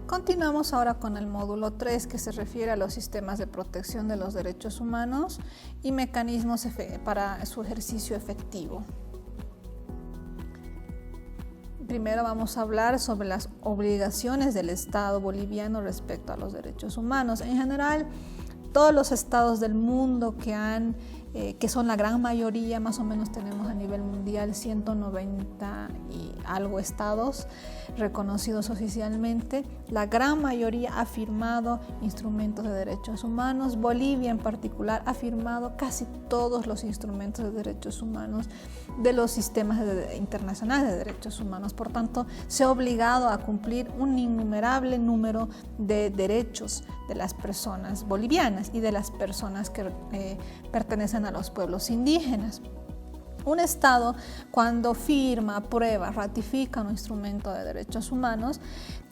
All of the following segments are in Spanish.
Continuamos ahora con el módulo 3, que se refiere a los sistemas de protección de los derechos humanos y mecanismos para su ejercicio efectivo. Primero vamos a hablar sobre las obligaciones del Estado boliviano respecto a los derechos humanos. En general, todos los estados del mundo que son la gran mayoría, más o menos tenemos a nivel mundial 190 y algo estados reconocidos oficialmente. La gran mayoría ha firmado instrumentos de derechos humanos. Bolivia en particular ha firmado casi todos los instrumentos de derechos humanos de los sistemas internacionales de derechos humanos. Por tanto, se ha obligado a cumplir un innumerable número de derechos de las personas bolivianas y de las personas que pertenecen a los pueblos indígenas. Un Estado, cuando firma, aprueba, ratifica un instrumento de derechos humanos,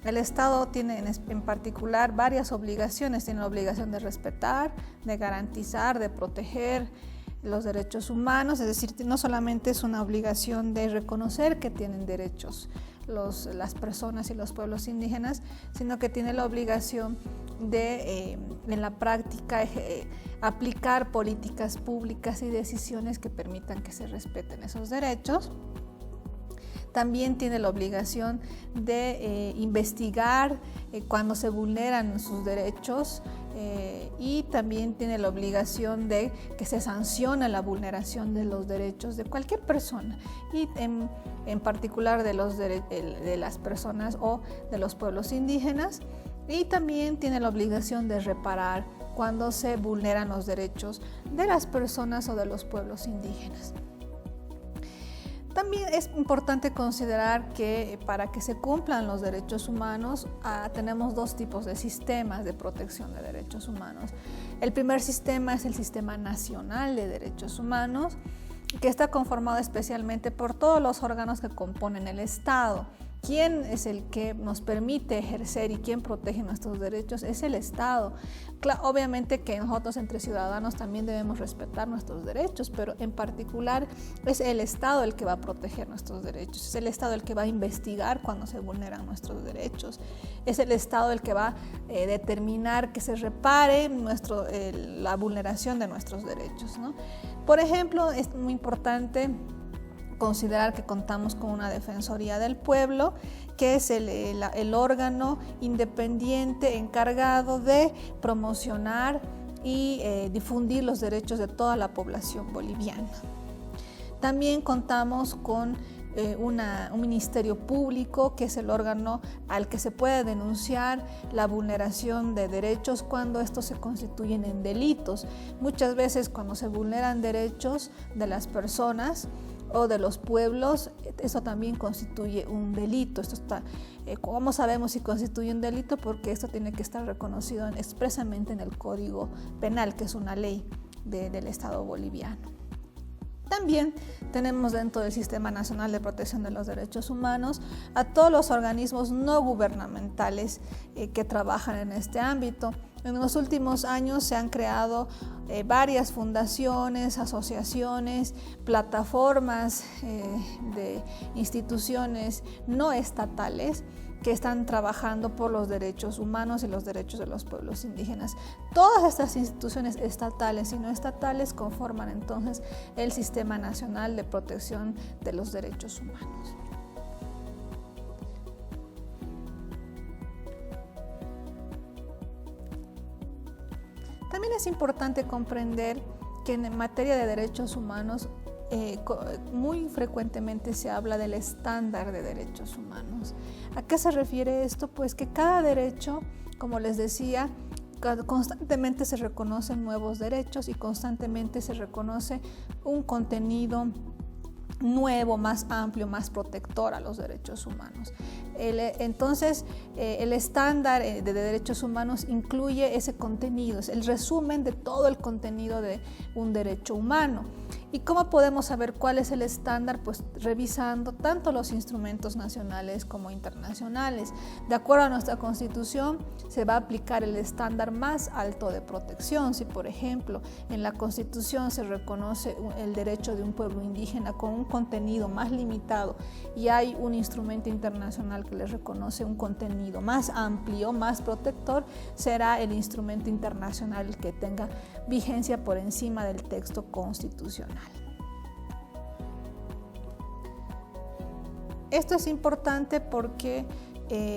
el Estado tiene en particular varias obligaciones. Tiene la obligación de respetar, de garantizar, de proteger los derechos humanos, es decir, no solamente es una obligación de reconocer que tienen derechos las personas y los pueblos indígenas, sino que tiene la obligación de, en la práctica, aplicar políticas públicas y decisiones que permitan que se respeten esos derechos. También tiene la obligación de investigar cuando se vulneran sus derechos y también tiene la obligación de que se sancione la vulneración de los derechos de cualquier persona y en particular de las personas o de los pueblos indígenas. Y también tiene la obligación de reparar cuando se vulneran los derechos de las personas o de los pueblos indígenas. También es importante considerar que para que se cumplan los derechos humanos tenemos dos tipos de sistemas de protección de derechos humanos. El primer sistema es el Sistema Nacional de Derechos Humanos, que está conformado especialmente por todos los órganos que componen el Estado. ¿Quién es el que nos permite ejercer y quién protege nuestros derechos? Es el Estado. Obviamente que nosotros entre ciudadanos también debemos respetar nuestros derechos, pero en particular es el Estado el que va a proteger nuestros derechos. Es el Estado el que va a investigar cuando se vulneran nuestros derechos. Es el Estado el que va a determinar que se repare la vulneración de nuestros derechos, ¿no? Por ejemplo, es muy importante considerar que contamos con una Defensoría del Pueblo, que es el órgano independiente encargado de promocionar y difundir los derechos de toda la población boliviana. También contamos con un Ministerio Público, que es el órgano al que se puede denunciar la vulneración de derechos cuando estos se constituyen en delitos. Muchas veces cuando se vulneran derechos de las personas o de los pueblos, eso también constituye un delito. ¿Cómo sabemos si constituye un delito? Porque esto tiene que estar reconocido expresamente en el Código Penal, que es una ley del Estado boliviano. También tenemos dentro del Sistema Nacional de Protección de los Derechos Humanos a todos los organismos no gubernamentales que trabajan en este ámbito. En los últimos años se han creado varias fundaciones, asociaciones, plataformas de instituciones no estatales que están trabajando por los derechos humanos y los derechos de los pueblos indígenas. Todas estas instituciones estatales y no estatales conforman entonces el Sistema Nacional de Protección de los Derechos Humanos. También es importante comprender que en materia de derechos humanos muy frecuentemente se habla del estándar de derechos humanos. ¿A qué se refiere esto? Pues que cada derecho, como les decía, constantemente se reconocen nuevos derechos y constantemente se reconoce un contenido nuevo, más amplio, más protector a los derechos humanos. Entonces, el estándar de derechos humanos incluye ese contenido, es el resumen de todo el contenido de un derecho humano. ¿Y cómo podemos saber cuál es el estándar? Pues revisando tanto los instrumentos nacionales como internacionales. De acuerdo a nuestra Constitución, se va a aplicar el estándar más alto de protección. Si, por ejemplo, en la Constitución se reconoce el derecho de un pueblo indígena con un contenido más limitado y hay un instrumento internacional que les reconoce un contenido más amplio, más protector, será el instrumento internacional el que tenga vigencia por encima del texto constitucional. Esto es importante porque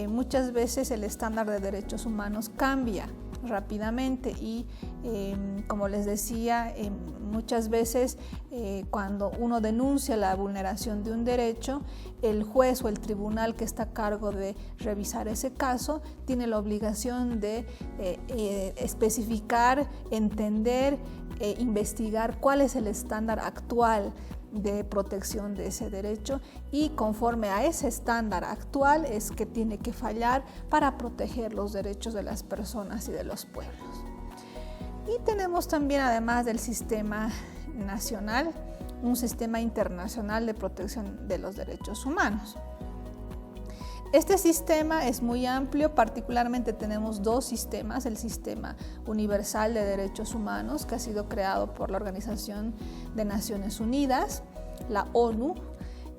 muchas veces el estándar de derechos humanos cambia rápidamente y como les decía, muchas veces cuando uno denuncia la vulneración de un derecho, el juez o el tribunal que está a cargo de revisar ese caso tiene la obligación de especificar, entender, investigar cuál es el estándar actual de protección de ese derecho y conforme a ese estándar actual es que tiene que fallar para proteger los derechos de las personas y de los pueblos. Y tenemos también, además del sistema nacional, un sistema internacional de protección de los derechos humanos. Este sistema es muy amplio, particularmente tenemos dos sistemas, el sistema universal de derechos humanos que ha sido creado por la Organización de Naciones Unidas, la ONU.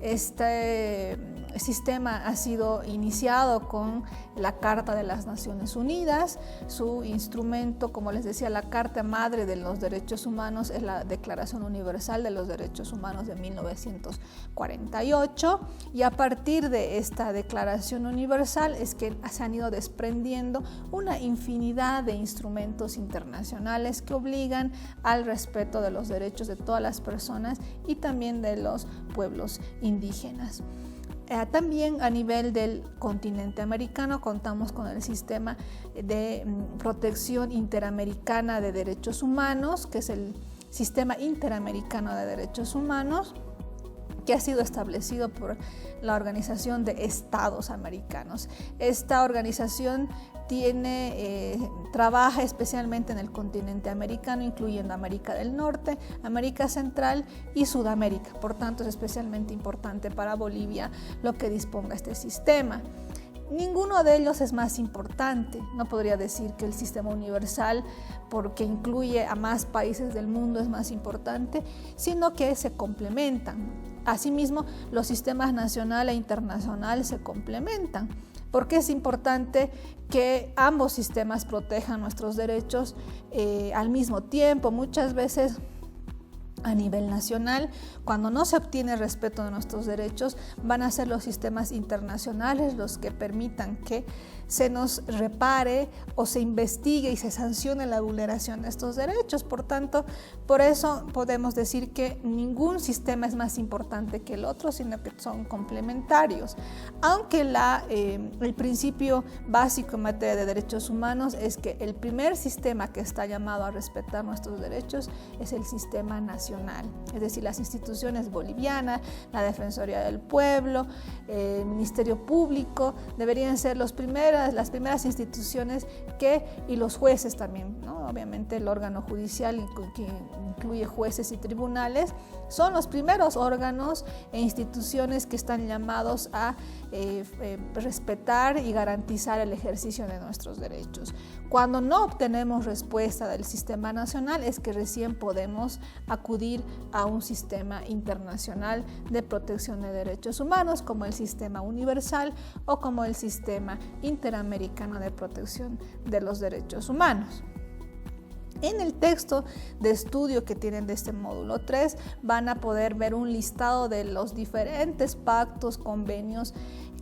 Este sistema ha sido iniciado con la Carta de las Naciones Unidas. Su instrumento, como les decía, la Carta Madre de los Derechos Humanos es la Declaración Universal de los Derechos Humanos de 1948 y a partir de esta Declaración Universal es que se han ido desprendiendo una infinidad de instrumentos internacionales que obligan al respeto de los derechos de todas las personas y también de los pueblos indígenas. También a nivel del continente americano contamos con el sistema de protección interamericana de derechos humanos, que es el Sistema Interamericano de Derechos Humanos, que ha sido establecido por la Organización de Estados Americanos. Esta organización trabaja especialmente en el continente americano, incluyendo América del Norte, América Central y Sudamérica. Por tanto, es especialmente importante para Bolivia lo que disponga este sistema. Ninguno de ellos es más importante. No podría decir que el sistema universal, porque incluye a más países del mundo, es más importante, sino que se complementan. Asimismo, los sistemas nacional e internacional se complementan, porque es importante que ambos sistemas protejan nuestros derechos al mismo tiempo. Muchas veces a nivel nacional, cuando no se obtiene respeto de nuestros derechos, van a ser los sistemas internacionales los que permitan que se nos repare o se investigue y se sancione la vulneración de estos derechos. Por tanto, por eso podemos decir que ningún sistema es más importante que el otro, sino que son complementarios. Aunque el principio básico en materia de derechos humanos es que el primer sistema que está llamado a respetar nuestros derechos es el sistema nacional, es decir, las instituciones bolivianas, la Defensoría del Pueblo, el Ministerio Público, deberían ser las primeras instituciones y los jueces también, ¿no? Obviamente el órgano judicial, que incluye jueces y tribunales, son los primeros órganos e instituciones que están llamados a respetar y garantizar el ejercicio de nuestros derechos. Cuando no obtenemos respuesta del sistema nacional es que recién podemos acudir a un sistema internacional de protección de derechos humanos, como el sistema universal o como el sistema interamericano de protección de los derechos humanos. En el texto de estudio que tienen de este módulo 3 van a poder ver un listado de los diferentes pactos, convenios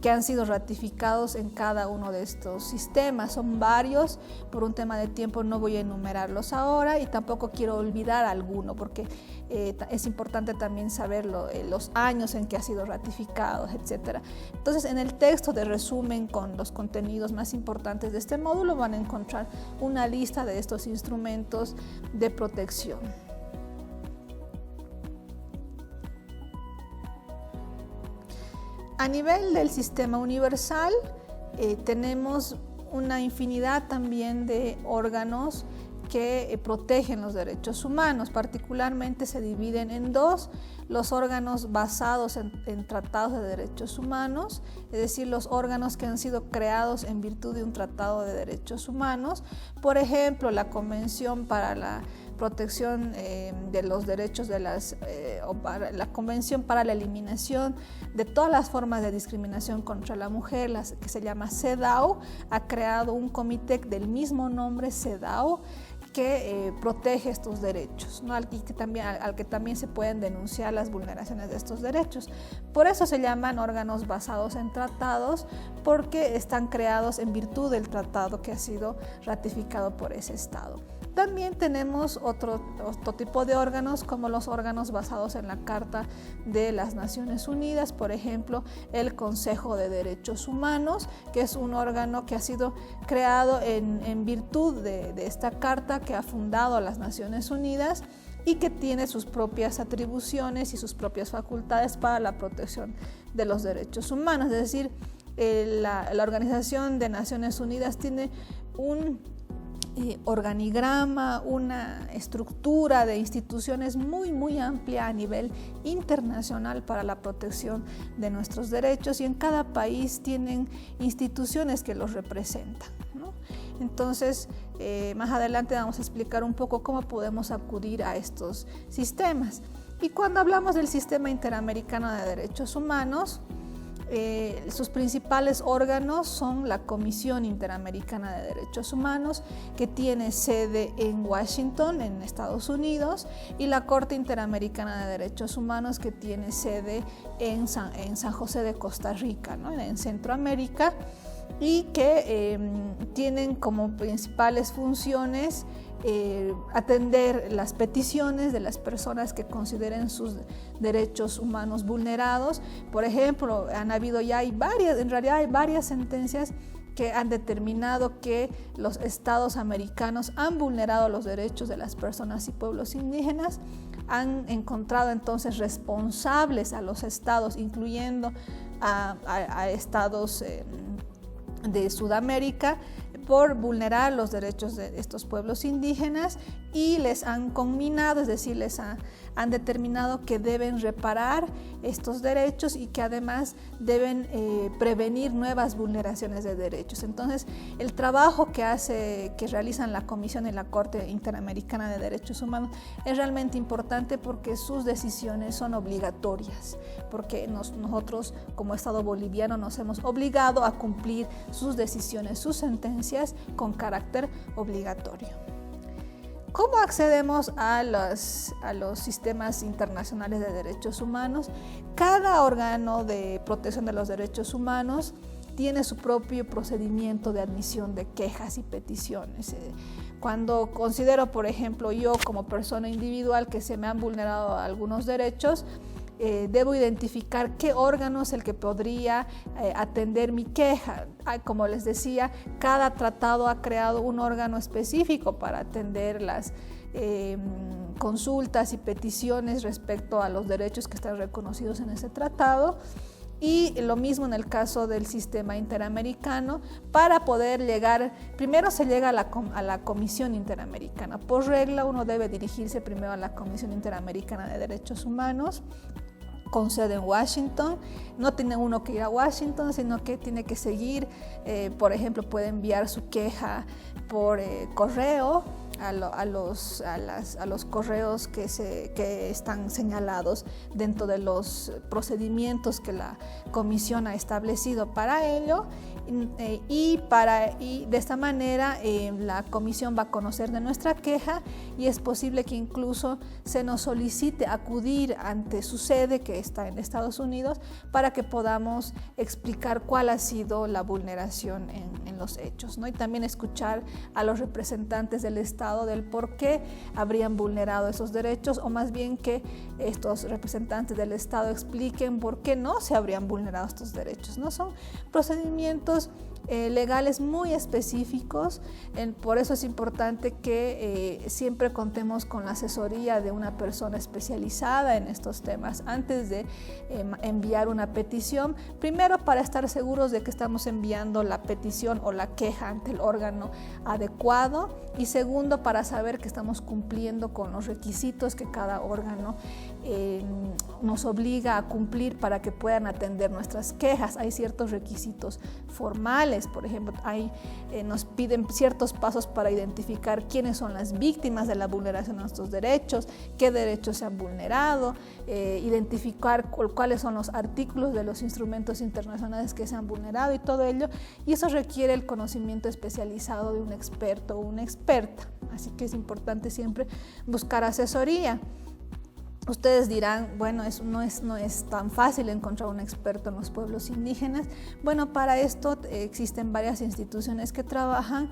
que han sido ratificados en cada uno de estos sistemas. Son varios, por un tema de tiempo no voy a enumerarlos ahora y tampoco quiero olvidar alguno porque es importante también saber los años en que ha sido ratificado, etc. Entonces, en el texto de resumen con los contenidos más importantes de este módulo van a encontrar una lista de estos instrumentos de protección. A nivel del sistema universal tenemos una infinidad también de órganos que protegen los derechos humanos. Particularmente se dividen en dos: los órganos basados en tratados de derechos humanos, es decir, los órganos que han sido creados en virtud de un tratado de derechos humanos. Por ejemplo, la Convención para la protección de los derechos de la Convención para la eliminación de todas las formas de discriminación contra la mujer, que se llama CEDAW, ha creado un comité del mismo nombre, CEDAW, que protege estos derechos, ¿no? al que también se pueden denunciar las vulneraciones de estos derechos. Por eso se llaman órganos basados en tratados, porque están creados en virtud del tratado que ha sido ratificado por ese Estado. También tenemos otro tipo de órganos, como los órganos basados en la Carta de las Naciones Unidas, por ejemplo, el Consejo de Derechos Humanos, que es un órgano que ha sido creado en virtud de esta carta que ha fundado las Naciones Unidas y que tiene sus propias atribuciones y sus propias facultades para la protección de los derechos humanos. Es decir, la Organización de Naciones Unidas tiene un organigrama, una estructura de instituciones muy amplia a nivel internacional para la protección de nuestros derechos, y en cada país tienen instituciones que los representan, ¿no? Entonces, más adelante vamos a explicar un poco cómo podemos acudir a estos sistemas. Y cuando hablamos del Sistema Interamericano de Derechos Humanos, sus principales órganos son la Comisión Interamericana de Derechos Humanos, que tiene sede en Washington, en Estados Unidos, y la Corte Interamericana de Derechos Humanos, que tiene sede en San José de Costa Rica, ¿no? En Centroamérica, y que tienen como principales funciones atender las peticiones de las personas que consideren sus derechos humanos vulnerados. Por ejemplo, en realidad hay varias sentencias que han determinado que los estados americanos han vulnerado los derechos de las personas y pueblos indígenas. Han encontrado entonces responsables a los estados, incluyendo a estados de Sudamérica, por vulnerar los derechos de estos pueblos indígenas, y les han conminado, es decir, han determinado que deben reparar estos derechos y que además deben prevenir nuevas vulneraciones de derechos. Entonces, el trabajo que realizan la Comisión y la Corte Interamericana de Derechos Humanos es realmente importante, porque sus decisiones son obligatorias, porque nosotros como Estado boliviano nos hemos obligado a cumplir sus decisiones, sus sentencias con carácter obligatorio. ¿Cómo accedemos a los sistemas internacionales de derechos humanos? Cada órgano de protección de los derechos humanos tiene su propio procedimiento de admisión de quejas y peticiones. Cuando considero, por ejemplo, yo como persona individual que se me han vulnerado algunos derechos, debo identificar qué órgano es el que podría atender mi queja. Como les decía, cada tratado ha creado un órgano específico para atender las consultas y peticiones respecto a los derechos que están reconocidos en ese tratado. Y lo mismo en el caso del sistema interamericano. Para poder llegar, primero se llega a la Comisión Interamericana. Por regla, uno debe dirigirse primero a la Comisión Interamericana de Derechos Humanos, con sede en Washington. No tiene uno que ir a Washington, sino que tiene que seguir, por ejemplo, puede enviar su queja por correo a los correos que están señalados dentro de los procedimientos que la Comisión ha establecido para ello, y de esta manera la Comisión va a conocer de nuestra queja, y es posible que incluso se nos solicite acudir ante su sede, que está en Estados Unidos, para que podamos explicar cuál ha sido la vulneración en los hechos, ¿no? Y también escuchar a los representantes del Estado del por qué habrían vulnerado esos derechos, o más bien que estos representantes del Estado expliquen por qué no se habrían vulnerado estos derechos, ¿no? Son procedimientos legales muy específicos. Por eso es importante que siempre contemos con la asesoría de una persona especializada en estos temas antes de enviar una petición. Primero, para estar seguros de que estamos enviando la petición o la queja ante el órgano adecuado, y segundo, para saber que estamos cumpliendo con los requisitos que cada órgano nos obliga a cumplir para que puedan atender nuestras quejas. Hay ciertos requisitos formales, por ejemplo, nos piden ciertos pasos para identificar quiénes son las víctimas de la vulneración de nuestros derechos, qué derechos se han vulnerado, identificar cuáles son los artículos de los instrumentos internacionales que se han vulnerado y todo ello, y eso requiere el conocimiento especializado de un experto o una experta, así que es importante siempre buscar asesoría. Ustedes dirán, bueno, no es tan fácil encontrar un experto en los pueblos indígenas. Bueno, para esto existen varias instituciones que trabajan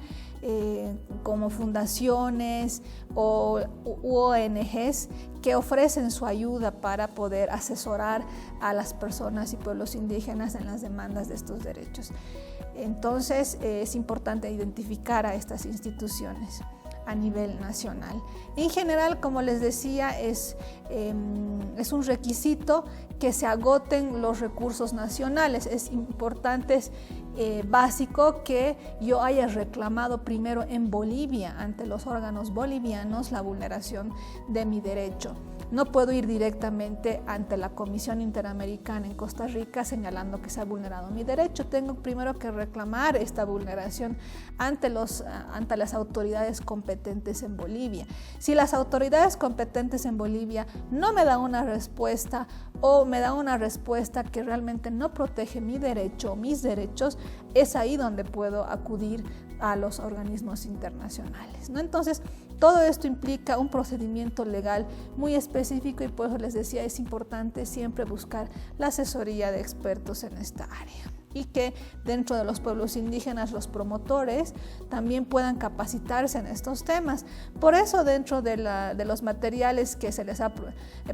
como fundaciones o ONGs que ofrecen su ayuda para poder asesorar a las personas y pueblos indígenas en las demandas de estos derechos. Entonces, es importante identificar a estas instituciones a nivel nacional. En general, como les decía, es un requisito que se agoten los recursos nacionales. Es importante, básico que yo haya reclamado primero en Bolivia, ante los órganos bolivianos, la vulneración de mi derecho. No puedo ir directamente ante la Comisión Interamericana en Costa Rica señalando que se ha vulnerado mi derecho. Tengo primero que reclamar esta vulneración ante las autoridades competentes en Bolivia. Si las autoridades competentes en Bolivia no me dan una respuesta o me dan una respuesta que realmente no protege mi derecho o mis derechos, es ahí donde puedo acudir a los organismos internacionales, ¿no? Entonces, todo esto implica un procedimiento legal muy específico y por eso les decía, es importante siempre buscar la asesoría de expertos en esta área y que dentro de los pueblos indígenas los promotores también puedan capacitarse en estos temas. Por eso dentro de los materiales que se les ha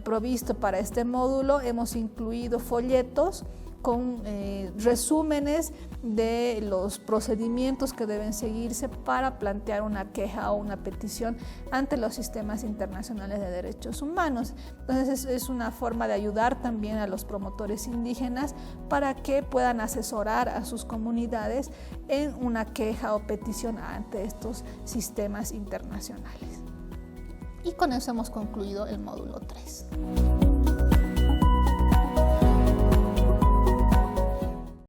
provisto para este módulo hemos incluido folletos con resúmenes de los procedimientos que deben seguirse para plantear una queja o una petición ante los sistemas internacionales de derechos humanos. Entonces es una forma de ayudar también a los promotores indígenas para que puedan asesorar a sus comunidades en una queja o petición ante estos sistemas internacionales. Y con eso hemos concluido el módulo 3.